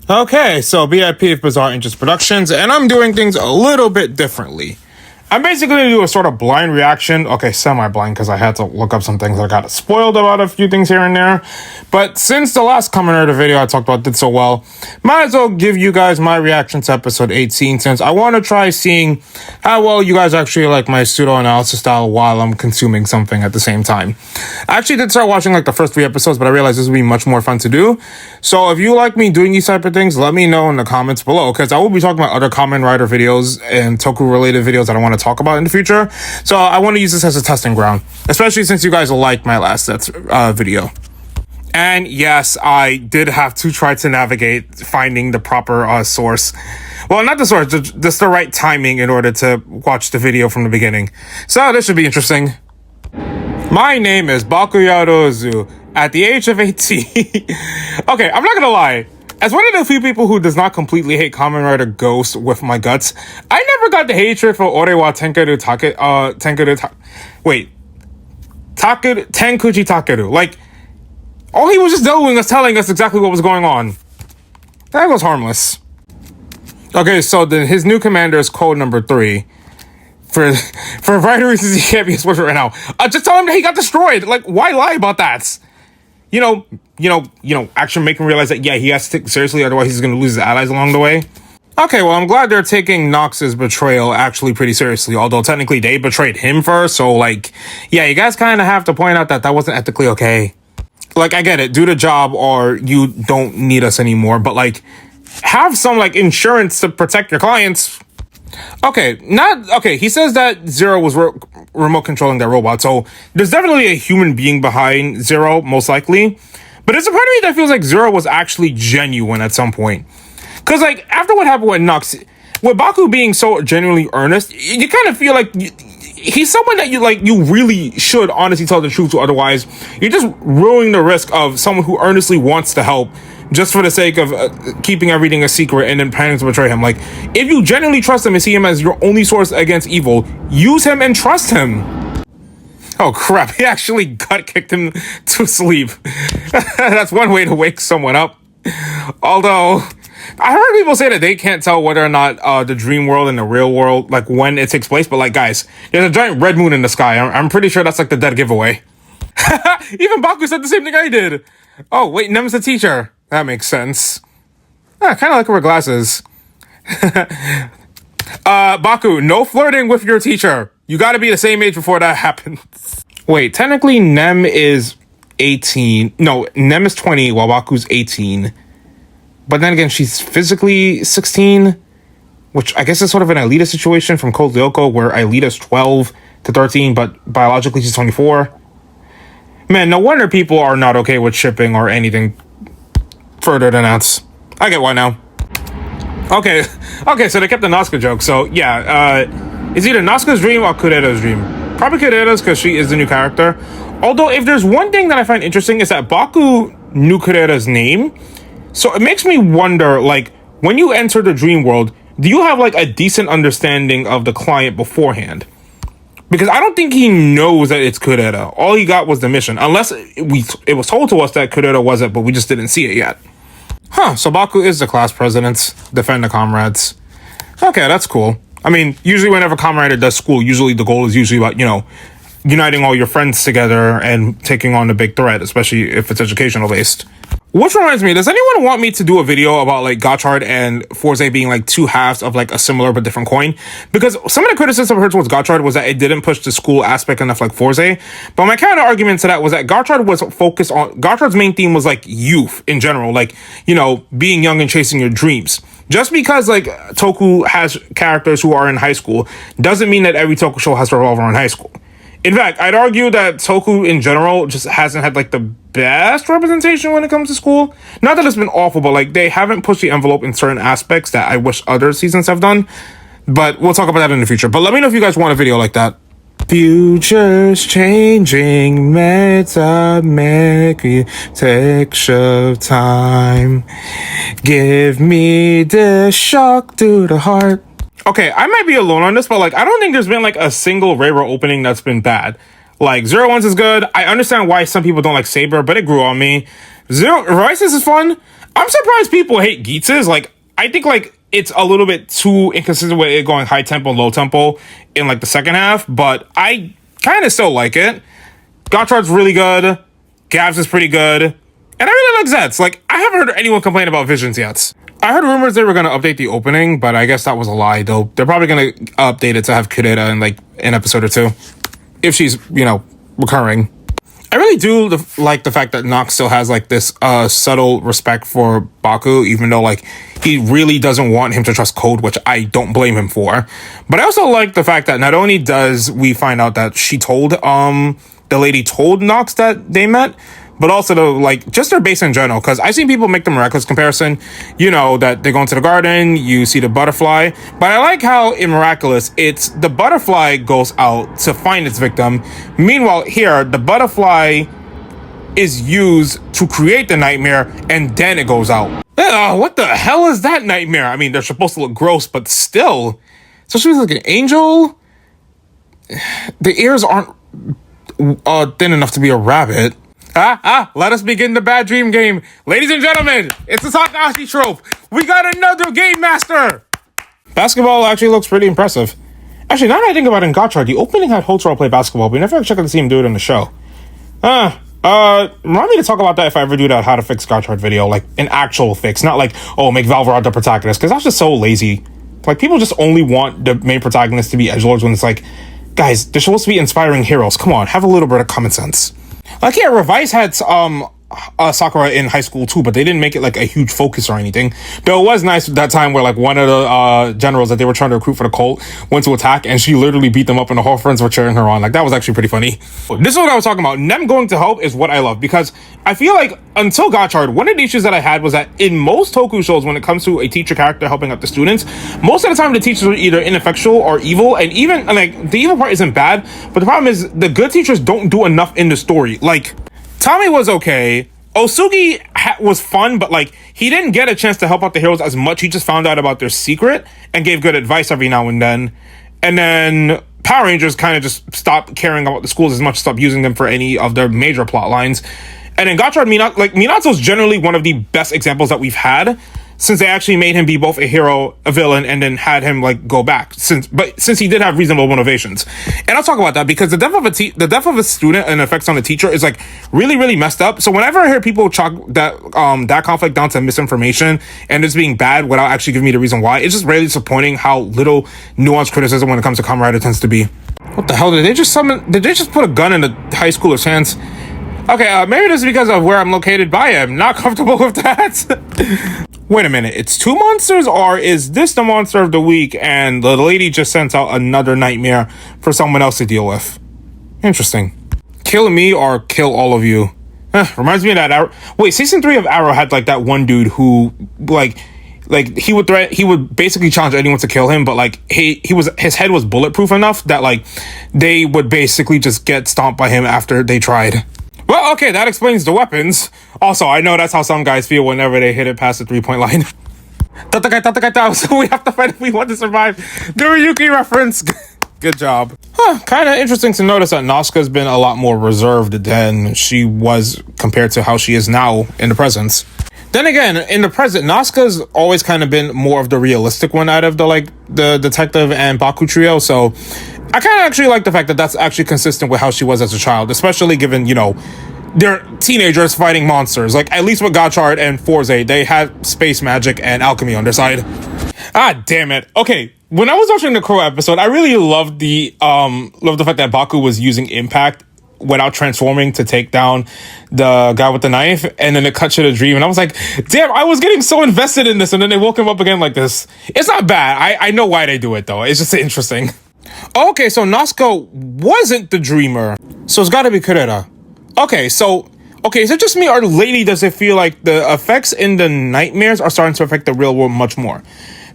Okay, so BIP of Bizarre Interest Productions, and I'm doing things a little bit differently. I'm basically going to do a sort of blind reaction. Okay, semi-blind, because I had to look up some things. I got spoiled about a few things here and there. But since the last Kamen Rider video I talked about did so well, might as well give you guys my reaction to episode 18, since I want to try seeing how well you guys actually like my pseudo-analysis style while I'm consuming something at the same time. I actually did start watching like the first 3 episodes, but I realized this would be much more fun to do. So if you like me doing these type of things, let me know in the comments below, because I will be talking about other Kamen Rider videos and Toku-related videos that I want to talk about in the future. So I want to use this as a testing ground, especially since you guys liked my last video. And yes, I did have to try to navigate finding the proper source. Well, not the source, just the right timing in order to watch the video from the beginning. So this should be interesting. My name is Bakuya Rozu. At the age of 18. Okay, I'm not gonna lie. As one of the few people who does not completely hate Kamen Rider Ghost with my guts, I never got the hatred for Orewa Tenkuji Takeru. Like, all he was just doing was telling us exactly what was going on. That was harmless. Okay, so his new commander is code number 3. For a variety of reasons, he can't be a switcher right now. Just tell him that he got destroyed. Like, why lie about that? You know, actually make him realize that, yeah, he has to take it seriously, otherwise he's going to lose his allies along the way. Okay, well, I'm glad they're taking Nox's betrayal actually pretty seriously, although technically they betrayed him first, so, like, yeah, you guys kind of have to point out that that wasn't ethically okay. Like, I get it, do the job or you don't need us anymore, but, like, have some, like, insurance to protect your clients. Okay, he says that Zero was remote controlling that robot, so there's definitely a human being behind Zero, most likely. But there's a part of me that feels like Zero was actually genuine at some point. Because, like, after what happened with Nox, with Baku being so genuinely earnest, you kind of feel like he's someone that you really should honestly tell the truth to, otherwise you're just ruining the risk of someone who earnestly wants to help just for the sake of keeping everything a secret and then planning to betray him. Like, if you genuinely trust him and see him as your only source against evil, use him and trust him. Oh crap, he actually gut kicked him to sleep. That's one way to wake someone up. Although, I heard people say that they can't tell whether or not the dream world and the real world, like, when it takes place. But, like, guys, there's a giant red moon in the sky. I'm pretty sure that's, like, the dead giveaway. Even Baku said the same thing I did. Oh, wait, Nem's a teacher. That makes sense. I kind of like her with glasses. Baku, no flirting with your teacher. You gotta be the same age before that happens. Wait, technically Nem is 18. No, Nem is 20 while Baku's 18. But then again, she's physically 16, which I guess is sort of an Aelita situation from Code Lyoko, where Aelita's 12 to 13, but biologically she's 24. Man, no wonder people are not okay with shipping or anything further than that. I get why now. Okay, so they kept the Nasuka joke. So yeah, it's either Nasuka's dream or Kureha's dream. Probably Kureha's, because she is the new character. Although, if there's one thing that I find interesting is that Baku knew Kureha's name. So it makes me wonder, like, when you enter the dream world, do you have, like, a decent understanding of the client beforehand? Because I don't think he knows that it's Kureha. All he got was the mission. Unless it was told to us that Kureha wasn't, but we just didn't see it yet. Huh, so Baku is the class president. Defend the comrades. Okay, that's cool. I mean, usually whenever Kamen Rider does school, usually the goal is usually about, uniting all your friends together and taking on the big threat, especially if it's educational based. Which reminds me, does anyone want me to do a video about, like, Gotchard and Forze being, like, two halves of, like, a similar but different coin? Because some of the criticism I heard towards Gotchard was that it didn't push the school aspect enough like Forze. But my counter argument to that was that Gotchard's main theme was, like, youth in general. Like, being young and chasing your dreams. Just because, like, Toku has characters who are in high school doesn't mean that every Toku show has to revolve around high school. In fact, I'd argue that Toku in general just hasn't had, like, the best representation when it comes to school. Not that it's been awful, but, like, they haven't pushed the envelope in certain aspects that I wish other seasons have done. But we'll talk about that in the future. But let me know if you guys want a video like that. Future's changing, meta make me take of time. Give me the shock to the heart. Okay, I might be alone on this, but, like, I don't think there's been, like, a single Reiro opening that's been bad. Like, Zero Ones is good. I understand why some people don't like Saber, but it grew on me. Rises is fun. I'm surprised people hate Geetz's. Like, I think, like, it's a little bit too inconsistent with it going high tempo, low tempo in, like, the second half, but I kind of still like it. Gottschalk's really good. Gabs is pretty good. And I really like Zeztz. Like, I haven't heard anyone complain about Visions yet. I heard rumors they were going to update the opening, but I guess that was a lie, though. They're probably going to update it to have Kureha in, like, an episode or two. If she's, you know, recurring. I really do like the fact that Nox still has, like, this subtle respect for Baku, even though, like, he really doesn't want him to trust Code, which I don't blame him for. But I also like the fact that not only does we find out that she told, the lady told Nox that they met, but also the, like, just their base in general, because I've seen people make the Miraculous comparison, you know, that they go into the garden, you see the butterfly, but I like how in Miraculous, it's the butterfly goes out to find its victim. Meanwhile, here, the butterfly is used to create the nightmare, and then it goes out. What the hell is that nightmare? I mean, they're supposed to look gross, but still, especially with, like, an angel, the ears aren't thin enough to be a rabbit. Let us begin the bad dream game. Ladies and gentlemen, it's the Takahashi trope. We got another game master. Basketball actually looks pretty impressive. Actually, now that I think about it in Gotchard, the opening had Hotaro play basketball, but we never actually got to see him do it in the show. Remind me to talk about that if I ever do that how to fix Gotchard video, like an actual fix, not like, oh, make Valvarad the protagonist, because that's just so lazy. Like, people just only want the main protagonist to be edgelords when it's like, guys, they're supposed to be inspiring heroes. Come on, have a little bit of common sense. Like, yeah, Revise had Sakura in high school too, but they didn't make it like a huge focus or anything. Though it was nice that time where, like, one of the generals that they were trying to recruit for the cult went to attack, and she literally beat them up, and the whole friends were cheering her on. Like, that was actually pretty funny. This is what I was talking about. Nem going to help is what I love, because I feel like until Gotchard, one of the issues that I had was that in most Toku shows, when it comes to a teacher character helping out the students, most of the time the teachers are either ineffectual or evil, and even, like, the evil part isn't bad, but the problem is the good teachers don't do enough in the story. Like, Tommy was okay. Osugi was fun, but, like, he didn't get a chance to help out the heroes as much. He just found out about their secret and gave good advice every now and then. And then Power Rangers kind of just stopped caring about the schools as much, stopped using them for any of their major plot lines. And then Gotchard, Minato's generally one of the best examples that we've had, since they actually made him be both a hero, a villain, and then had him, like, go back. Since he did have reasonable motivations. And I'll talk about that, because the death of a student and effects on the teacher is, like, really, really messed up. So whenever I hear people chalk that conflict down to misinformation and it's being bad without actually giving me the reason why, it's just really disappointing how little nuanced criticism when it comes to Kamen Rider tends to be. What the hell? Did they just put a gun in the high schooler's hands? Okay, maybe this is because of where I'm located, but I am not comfortable with that. Wait a minute, it's two monsters, or is this the monster of the week and the lady just sent out another nightmare for someone else to deal with? Interesting. Kill me or kill all of you. Reminds me of that Arrow. Wait, season 3 of Arrow had, like, that one dude who, like he would basically challenge anyone to kill him, but, like, his head was bulletproof enough that, like, they would basically just get stomped by him after they tried. Well, okay, that explains the weapons. Also, I know that's how some guys feel whenever they hit it past the 3-point line. So we have to fight if we want to survive. The Ryuki reference. Good job. Kind of interesting to notice that Nasuka's been a lot more reserved than she was compared to how she is now in the present. Then again, in the present, Nasuka's always kind of been more of the realistic one out of the detective and Baku trio, so I kind of actually like the fact that that's actually consistent with how she was as a child, especially given, you know, they're teenagers fighting monsters. Like, at least with Gotchard and Forze, they had space magic and alchemy on their side. Ah, damn it. Okay, when I was watching the Crow episode, I really loved the fact that Baku was using impact without transforming to take down the guy with the knife, and then it cut to the dream, and I was like, damn, I was getting so invested in this, and then they woke him up again like this. It's not bad. I know why they do it, though. It's just interesting. Okay, so Nasuka wasn't the dreamer, so it's gotta be Kureha. Okay, so is it just me, or lately does it feel like the effects in the nightmares are starting to affect the real world much more?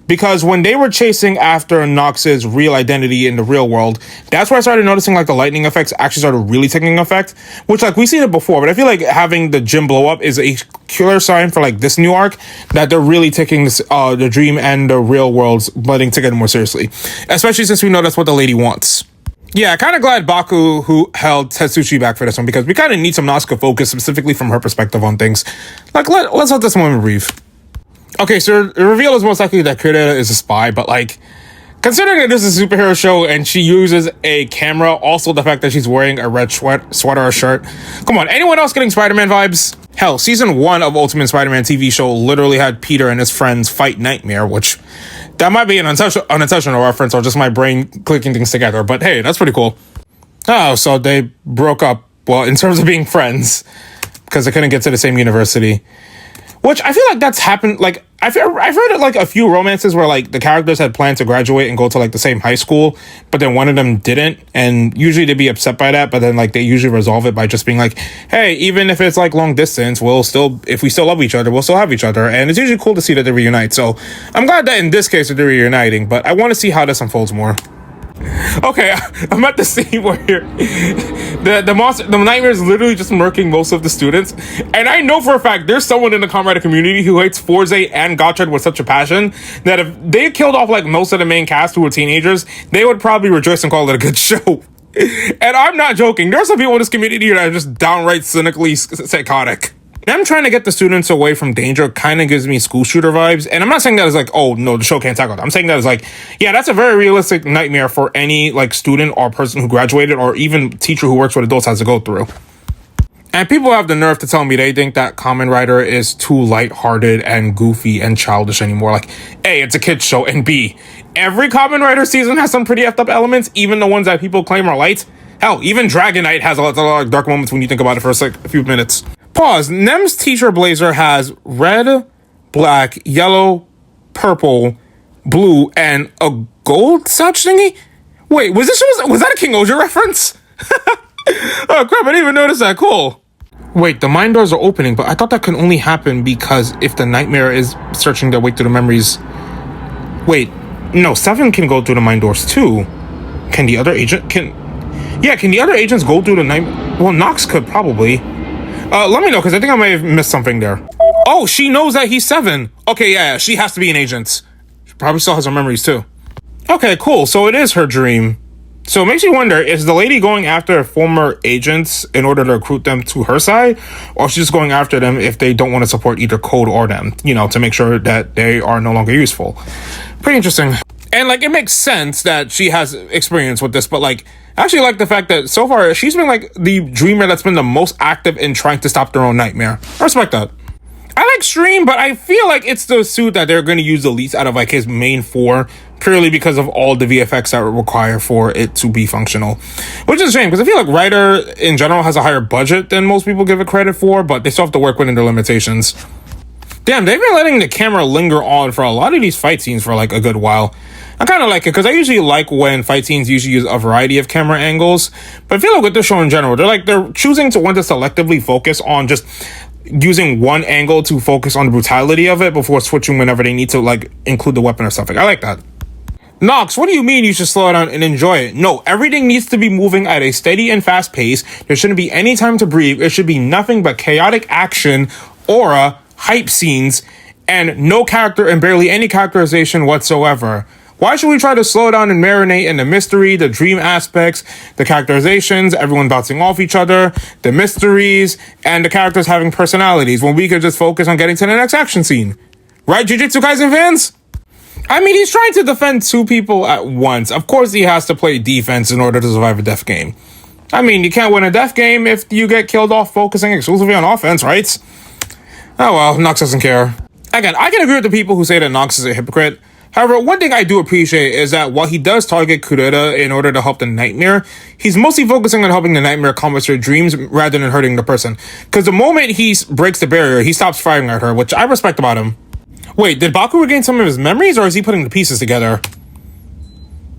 Because when they were chasing after Nox's real identity in the real world, that's where I started noticing, like, the lightning effects actually started really taking effect. Which, like, we've seen it before, but I feel like having the gym blow up is a clear sign for, like, this new arc that they're really taking this, the dream and the real worlds blending together more seriously. Especially since we know that's what the lady wants. Yeah, kind of glad Baku who held Tetsuchi back for this one because we kind of need some Nasuka focus specifically from her perspective on things. Like, let's let this woman breathe. Okay, so the reveal is most likely that Kureha is a spy, but like, considering that this is a superhero show and she uses a camera, also the fact that she's wearing a red sweater or shirt. Come on, anyone else getting Spider-Man vibes? Hell, season 1 of Ultimate Spider-Man TV show literally had Peter and his friends fight Nightmare, which that might be an unintentional reference or just my brain clicking things together, but hey, that's pretty cool. Oh, so they broke up, well, in terms of being friends, because they couldn't get to the same university. Which I feel like that's happened, like, I've heard of, like, a few romances where, like, the characters had planned to graduate and go to, like, the same high school, but then one of them didn't, and usually they'd be upset by that, but then, like, they usually resolve it by just being like, hey, even if it's, like, long distance, if we still love each other, we'll still have each other, and it's usually cool to see that they reunite, so I'm glad that in this case they're reuniting, but I want to see how this unfolds more. Okay, I'm at the scene where the nightmare is literally just murking most of the students, and I know for a fact there's someone in the Kamen Rider community who hates Forze and Gottsched with such a passion that if they killed off like most of the main cast who were teenagers, they would probably rejoice and call it a good show. And I'm not joking. There are some people in this community that are just downright cynically psychotic. Them trying to get the students away from danger kind of gives me school shooter vibes. And I'm not saying that as like, oh, no, the show can't tackle that. I'm saying that as like, yeah, that's a very realistic nightmare for any like student or person who graduated or even teacher who works with adults has to go through. And people have the nerve to tell me they think that Kamen Rider is too lighthearted and goofy and childish anymore. Like, A, it's a kid's show, and B, every Kamen Rider season has some pretty effed up elements, even the ones that people claim are light. Hell, even Dragon Knight has a lot of dark moments when you think about it for like a few minutes. Pause. Nem's teacher blazer has red, black, yellow, purple, blue, and a gold such thingy? Wait, was that a King Oja reference? Oh crap, I didn't even notice that. Cool. Wait, the mind doors are opening, but I thought that can only happen because if the nightmare is searching their way through the memories. Wait, no, 7 can go through the mind doors too. Can the other agents go through the night? Well, Nox could probably. Let me know, because I think I might have missed something there. Oh, she knows that he's 7. Okay, yeah, she has to be an agent. She probably still has her memories, too. Okay, cool. So it is her dream. So it makes you wonder, is the lady going after former agents in order to recruit them to her side? Or she's just going after them if they don't want to support either Code or them, to make sure that they are no longer useful. Pretty interesting. And, like, it makes sense that she has experience with this, but, like, I actually like the fact that so far she's been, like, the dreamer that's been the most active in trying to stop their own nightmare. I respect that. I like Stream, but I feel like it's the suit that they're going to use the least out of, like, his main 4, purely because of all the VFX that require for it to be functional. Which is a shame, because I feel like Rider, in general, has a higher budget than most people give it credit for, but they still have to work within their limitations. Damn, they've been letting the camera linger on for a lot of these fight scenes for, like, a good while. I kind of like it because I usually like when fight scenes usually use a variety of camera angles, but I feel like with this show in general, they're choosing to want to selectively focus on just using one angle to focus on the brutality of it before switching whenever they need to like include the weapon or something. I like that. Nox, what do you mean you should slow down and enjoy it? No, everything needs to be moving at a steady and fast pace. There shouldn't be any time to breathe. It should be nothing but chaotic action, aura, hype scenes, and no character and barely any characterization whatsoever. Why should we try to slow down and marinate in the mystery, the dream aspects, the characterizations, everyone bouncing off each other, the mysteries, and the characters having personalities when we could just focus on getting to the next action scene? Right, Jujutsu Kaisen fans? I mean, he's trying to defend 2 people at once. Of course he has to play defense in order to survive a death game. I mean, you can't win a death game if you get killed off focusing exclusively on offense, right? Oh well, Nox doesn't care. Again, I can agree with the people who say that Nox is a hypocrite. However, one thing I do appreciate is that while he does target Kureha in order to help the nightmare, he's mostly focusing on helping the nightmare accomplish her dreams rather than hurting the person. Because the moment he breaks the barrier, he stops firing at her, which I respect about him. Wait, did Baku regain some of his memories, or is he putting the pieces together?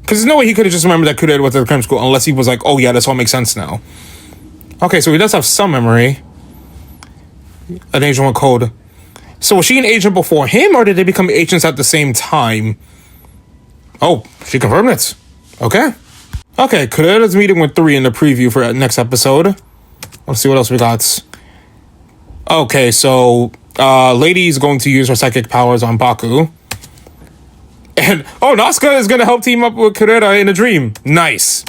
Because there's no way he could have just remembered that Kureha was at the crime school unless he was like, oh yeah, this all makes sense now. Okay, so he does have some memory. An agent with Code. So was she an agent before him, or did they become agents at the same time? Oh, she confirmed it. Okay. Okay, Kureha's meeting with 3 in the preview for next episode. Let's see what else we got. Okay, so Lady's going to use her psychic powers on Baku. And, oh, Nasuka is going to help team up with Kureha in a dream. Nice.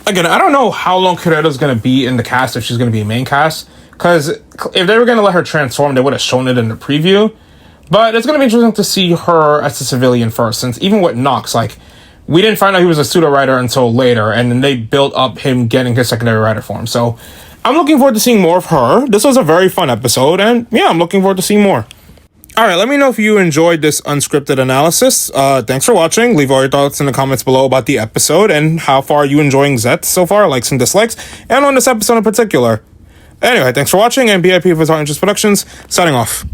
Again, I don't know how long Kureha's going to be in the cast, if she's going to be main cast, because if they were going to let her transform, they would have shown it in the preview. But it's going to be interesting to see her as a civilian first, since even with Nox, like, we didn't find out he was a pseudo-rider until later, and then they built up him getting his secondary rider form. So I'm looking forward to seeing more of her. This was a very fun episode, and yeah, I'm looking forward to seeing more. Alright, let me know if you enjoyed this unscripted analysis. Thanks for watching. Leave all your thoughts in the comments below about the episode and how far are you enjoying Zeztz so far, likes and dislikes, and on this episode in particular. Anyway, thanks for watching, and BIP of His Art Interest Productions, signing off.